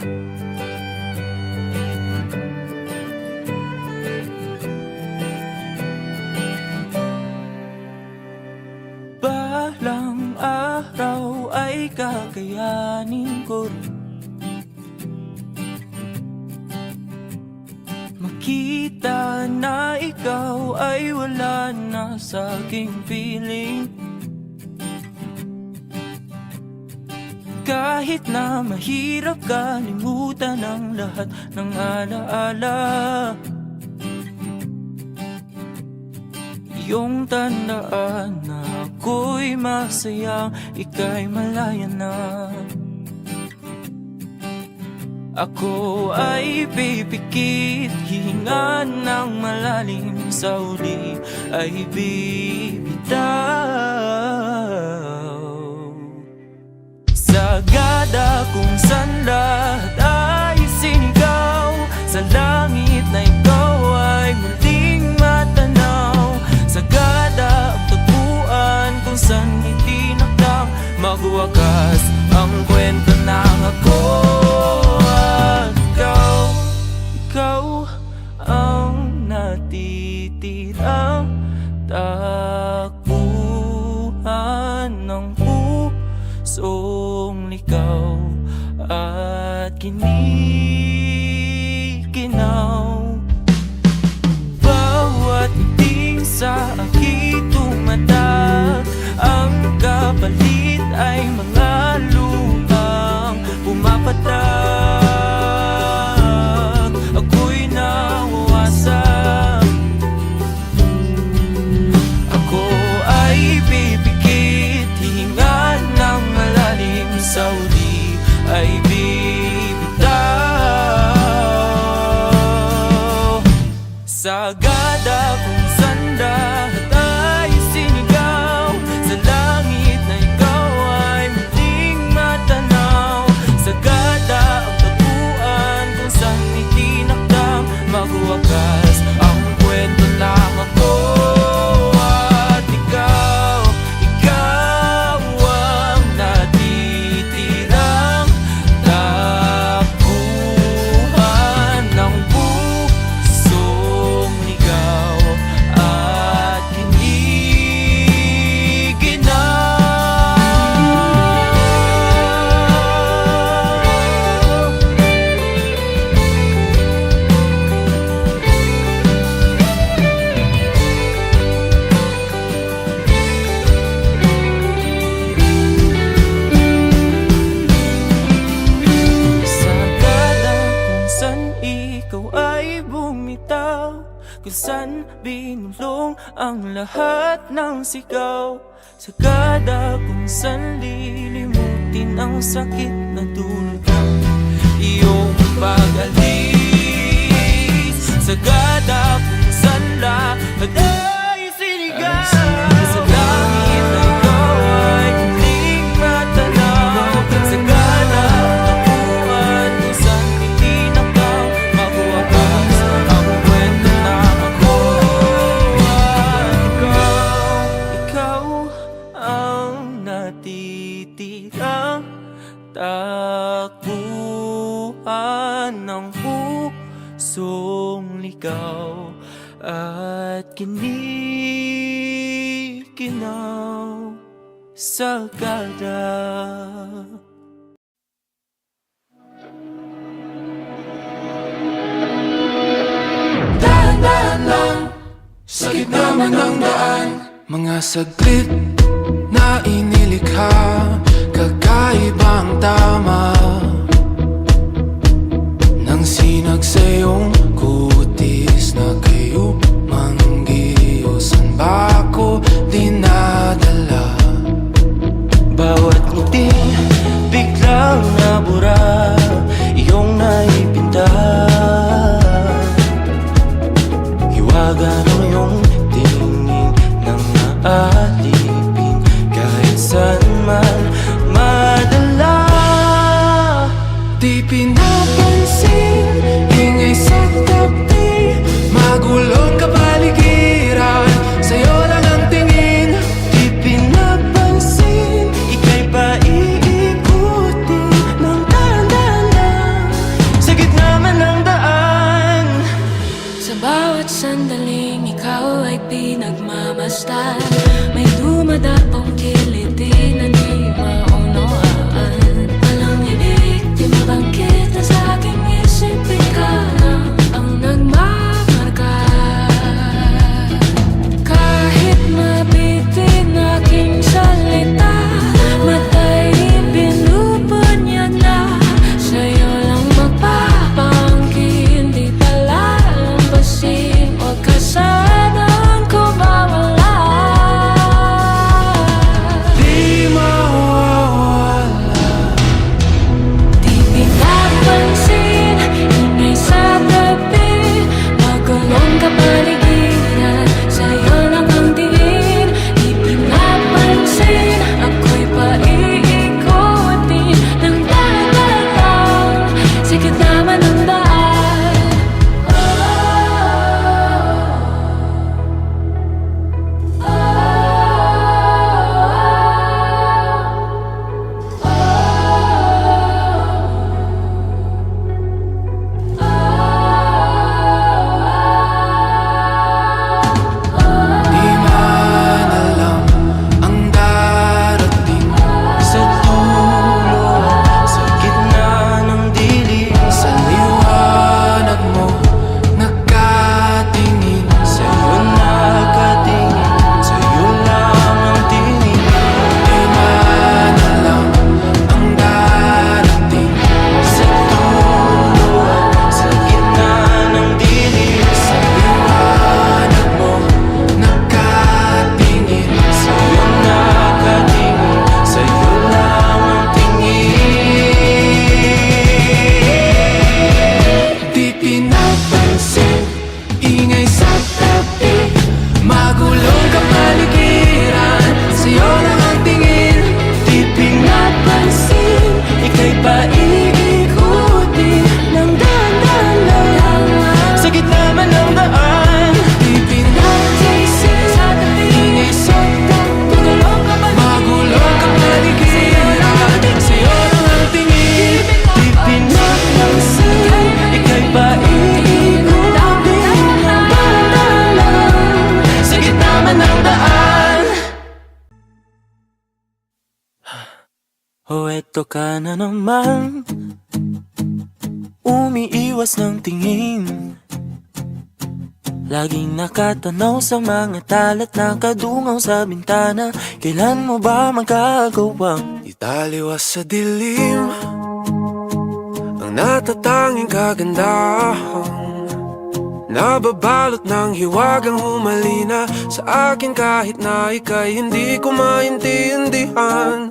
Balang araw ay kakayanin ko rin makita na ikaw ay wala na sa aking piling. Kahit na mahirap kalimutan ang lahat ng alaala, iyong tandaan na ako'y masaya, ika'y malaya na. Ako ay pipikit, hihinga ng malalim, sa uli ay bibitaw. Sagada kung saan lahat ay sinigaw, sa langit na ikaw ay muling matanaw. Sagada ang tagpuan kung saan hindi nakdang, magwakas ang kwento ng ako at ikaw ang natitirang takbuhan ng pusong ligaw at kinikinaw. Bawat ngiti sa aking tumatak, ang kapalit ay mga luhang pumapatak. Ako'y nawawasak, ako ay pipikit, hihinga ng malalim, sa uli ay bibitaw. Sagada kung saan lahat ay sinigaw, sa langit na ikaw ay muling matanaw. Sagada ang tagpuan kung saan itinakdang, magwakas ang kwento ng ako at ikaw. Ikaw ang natitirang takbuhan ng pusong ligaw at sagada kung saan ikaw ay bumitaw, kung saan binulong ang lahat ng sigaw. Sagada kung saan lilimutin ang sakit na dulot ng iyong pag-alis. Sagada kung saan lahat ay sinigaw, sa langit na ikaw ay muling matanaw. Sagada ang takbuhan kung saan itinakdaw, magwakas ang kwento ng ako at ikaw ang natitirang takbuhan ng pusong ligaw at kinikinaw. Sagada. Dahan-dahan lang, sakit naman ang daan. Mga saglit na inilikha, kakaibang tama nang sinag sa iyong kutis na kayo manggiyo. San ba ako dinadala? Bawat ngiti biglang nabura, iyong naipinta. Hiwaga ng iyong tingin nang naalipin, kahit saan man madala. Di pinapansin, ingay sa tabi, magulong kapaligiran, sa'yo lang ang tingin. Di pinapansin, ika'y paiikutin ng dahan-dahan lang. sandaling ikaw ay pinagmamasdan. May dumadapong kiliti na di maunawaan. Walang ibig, di mabangkit na sa aking isip. Ikaw na ang nagmamarka. Kahit mabitin aking salita, matay binubunyag na. Sa'yo lang magpapangkin, di pala lampasin. Huwag ka sanang kumawala. Di mawawala. Di pinapansin, ingay sa tabi, magulong kapaligiran. Sa'yo lang ang diin. Di pinapansin, ako'y paiikutin ng dahan-dahan. Sikit naman ang daan. Di man alam ang darating Sa dulo, sa gitna ng dilim, sa liwanag mo nakatingin. sa'yo nakatingin, sa'yo lang ang tingin. Di man alam ang darating Sa dulo, sa gitna ng dilim, sa liwanag mo nakatingin. sa'yo nakatingin, sa'yo lang ang tingin. Di pinapansin, ingay sa tabi, magulong kapaligiran. Sa'yo lang ang tingin. Di pinapansin, ika'y paikutin ng dahan-dahan lang. Sa gitna man ng daan, Di pinapansin, ingay sa tabi, magulong kapaligiran. Sa'yo lang ang tingin. di pinapansin, ika'y paikutin ng dahan-dahan lang. Sa gitna man ng daan. Oh, eto ka na naman, umiiwas ng tingin. Laging nakatanaw sa mga talat na kadungaw sa bintana. Kailan mo ba magagawang Italiwas sa dilim ang natatanging kagandahan, nababalot ng hiwagang humalina sa akin kahit na ika'y hindi ko maintindihan.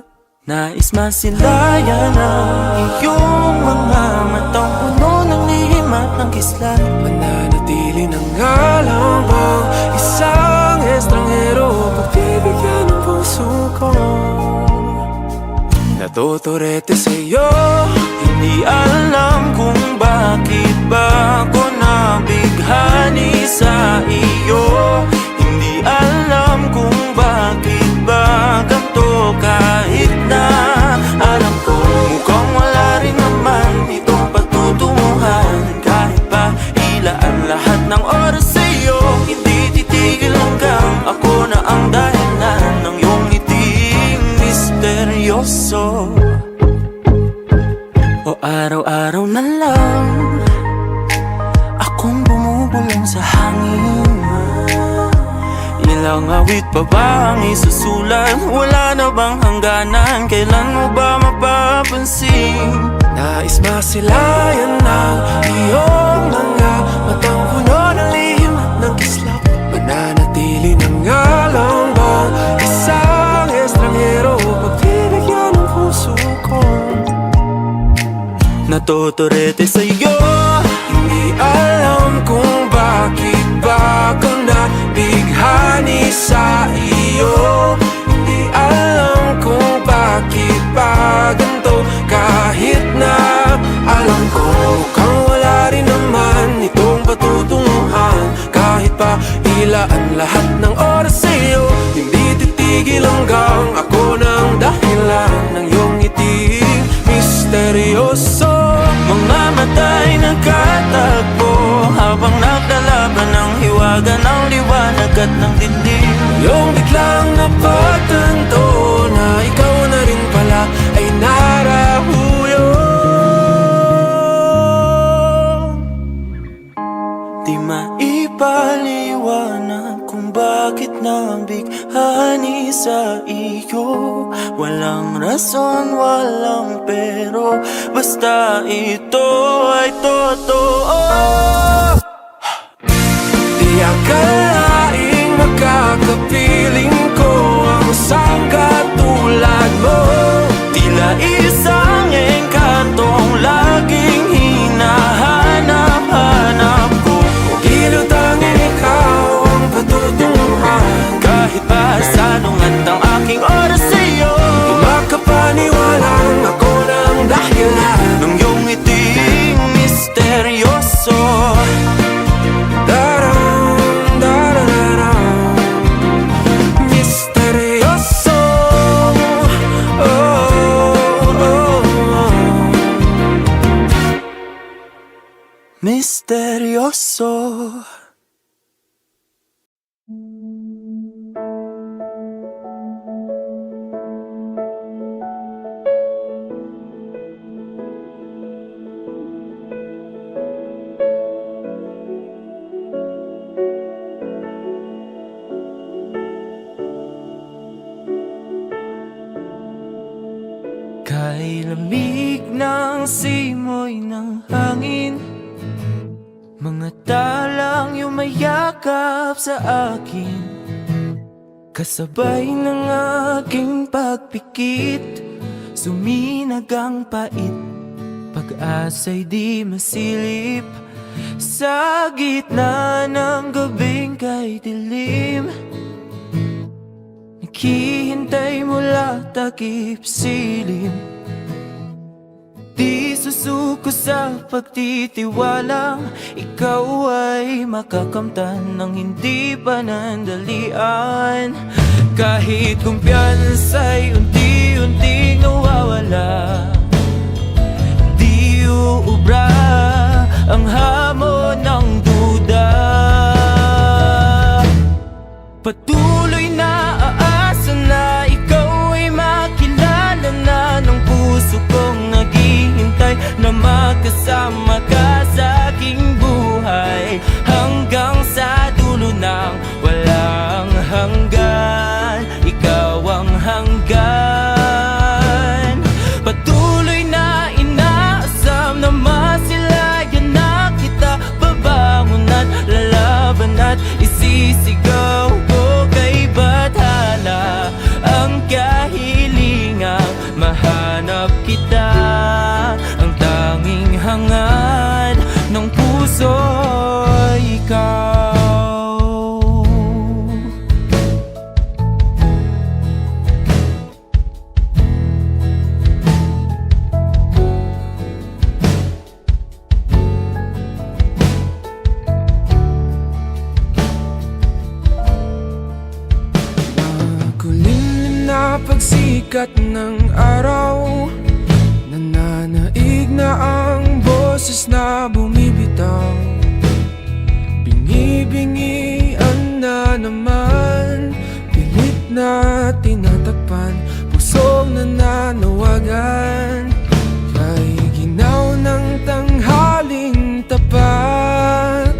nais masilayan ang iyong mga matang puno ng lihim at ng kislan? Mananatili ng ngalang bang isang estranghero, pagbibigyan ng puso ko. Natuturete sa'yo, Hindi alam kung bakit ba ako nabighani sa iyo. Hindi alam kung bakit ba ganito, kahit na alam ko mukhang wala rin naman itong patutunguhan. Kahit pa ilaan lahat ng oras sa iyo, hindi titigil hanggang ako na ang dahilan ng iyong ngiting misteryoso. O araw-araw na lang akong bumubulong sa hangin. Ilang awit pa ba ang isusulat? Wala na bang hangganan? Kailan mo ba mapapansin? nais masilayan ng iyong mga matang puno ng lihim at ng kislap. Mananatili ng ngalang bang isang estranghero, pagbibigyan ng puso ko. Natuturete sa'yo, Hindi alam kung bakit ba ako nabighani sa iyo. Hindi alam kung bakit ba ganito, kahit na alam ko mukhang wala rin naman itong patutunguhan. Kahit pa ilaan lahat ng oras sa iyo, hindi titigil hanggang ako ng dahilan ng iyong ngiting misteryoso. mga mata'y nagkatagpo habang naglalaban ng hiwaga Panawagan ng liwanag at ng dilim. Yung biglang napatanto na ikaw na rin pala ay narahuyo. Di maipaliwanag kung bakit nabighani sa iyo. Walang rason, walang pero, basta ito ay totoo. Di akalaing makakapiling ko ang isang katulad mo. Tila isang engkantong laging hinahanap-hanap ko. Tila tanging ikaw ang patutunguhan. Kahit pa sanungat ang aking oras sa'yo, Di makapaniwalang ako ng dahilan nung iyong ngiting misteryoso. Misteryoso. Oh, oh, oh. Misteryoso. Kay lamig ng simoy ng hangin, mga talang yumayakap sa akin, kasabay ng aking pagpikit, suminag ang pait, pag-asa'y di masilip, sa gitna ng gabing kay dilim. Naghihintay mula takip silim, di susuko sa pagtitiwalang ikaw ay makakamtan ng hindi panandalian. Kahit kumpiyansa'y unti-unting nawawala, di uubra ang hamon ng duda. Patuloy na aasa na ikaw ay makilala na ng puso kong naghihintay na magkasama ka sa aking buhay, hanggang sa dulo ng walang hanggan. Ikaw ang hanggan. Patuloy na inaasam na masilayan na kita, babangon at lalaban at isisigaw ko kay bathala ang kahilingang mahanap kita, ang tanging hangad ng puso ay ikaw. Makulimlim na pagsikat ng araw, nananaig na ang boses na bumibitaw. Bingi-bingian na naman, pilit na tinatakpan, pusong nananawagan. Kay ginaw ng tanghaling tapat,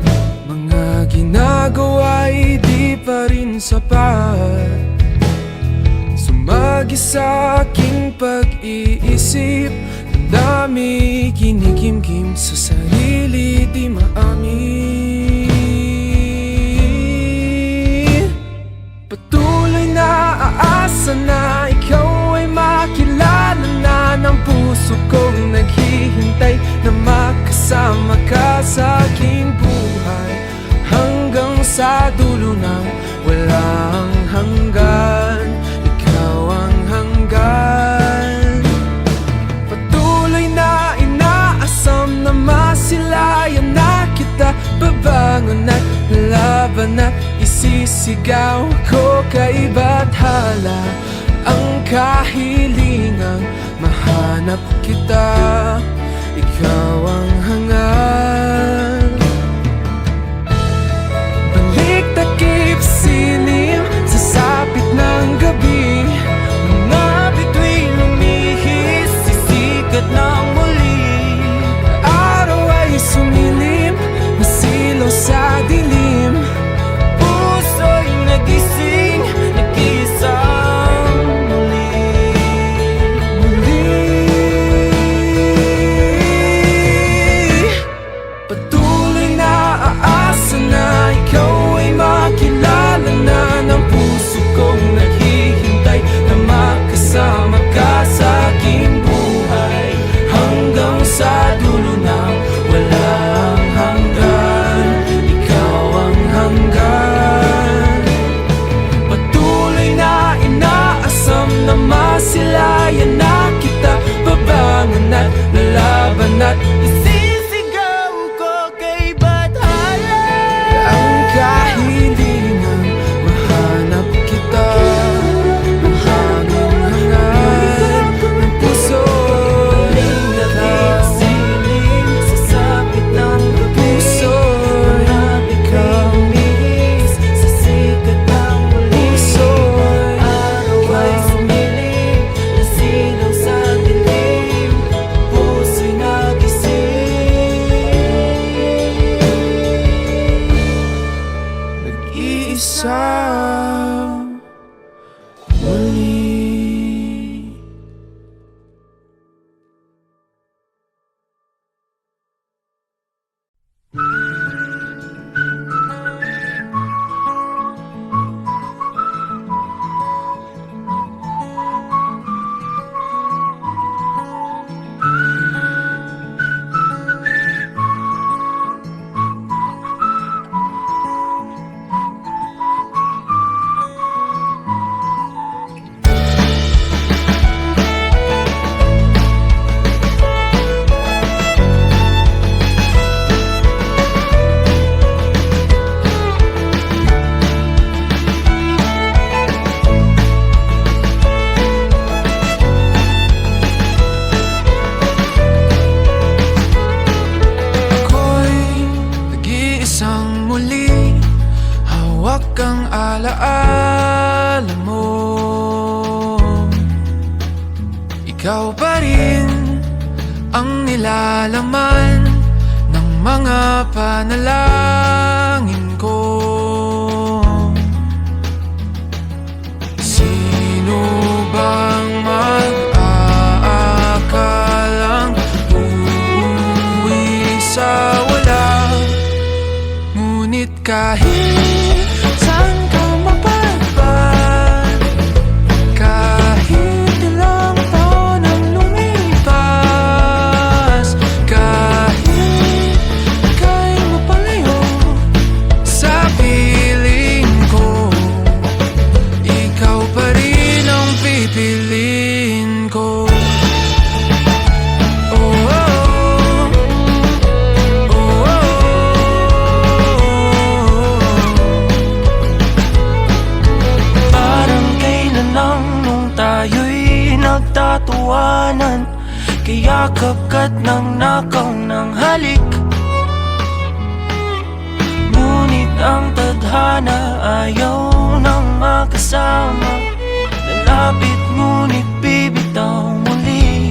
mga ginagawa'y di pa rin sapat. Sumagi sa aking pag-iisip, ang dami kinikimkim sa sarili di maamin. Patuloy na aasa na ikaw ay makilala na ng puso kong naghihintay na makasama ka sa aking buhay, hanggang sa dulo ng walang hanggan. Ikaw ang hanggan. Patuloy na inaasam na masilayan na kita, babangon at lalaban at isisigaw ko kay bathala ang kahilingang mahanap kita. Ikaw ang hangad. Balik sa muli. Alaala mo, ikaw pa rin ang nilalaman ng mga panalangin ko. Sino bang mag-aakalang uuwi sa wala? Ngunit kahit saan ka mapadpad, kahit ilang taon ang lumipas, kahit ika'y mapalayo sa piling ko, ikaw pa rin ang pipiliin ko. Nagtatawanan, kayakap ka't nang nakaw ng halik. Ngunit ang tadhana ayaw nang makasama. Lalapit ngunit bibitaw muli.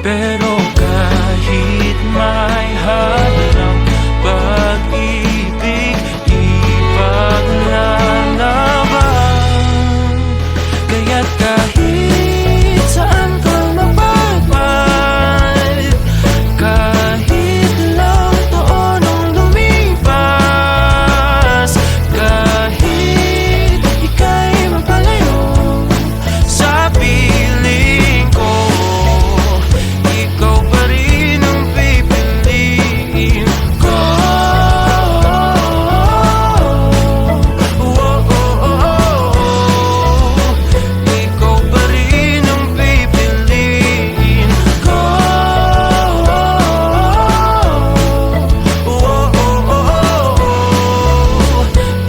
Pero kahit may hadrang pag-ibig, di paglalaban. Kaya't kahit saan ka mapadpad, kahit ilang taon ang lumipas, kahit ika'y mapalayo sa piling ko, ikaw pa rin ang pipiliin ko. Ikaw pa rin ang pipiliin ko.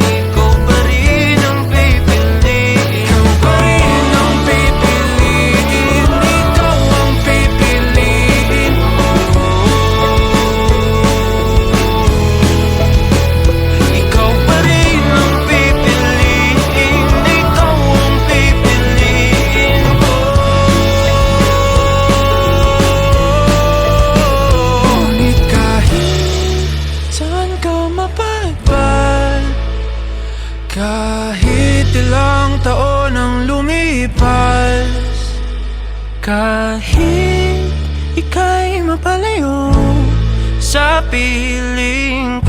Ikaw pa rin ang pipiliin. Ikaw pa rin ang pipiliin. Ikaw ang pipiliin ko. Ikaw pa rin ang pipiliin. Ikaw ang pipiliin ko. Ngunit kahit saan ka mapadpad, kahit ilang taon ang lumipas, kahit ika'y mapalayo sa piling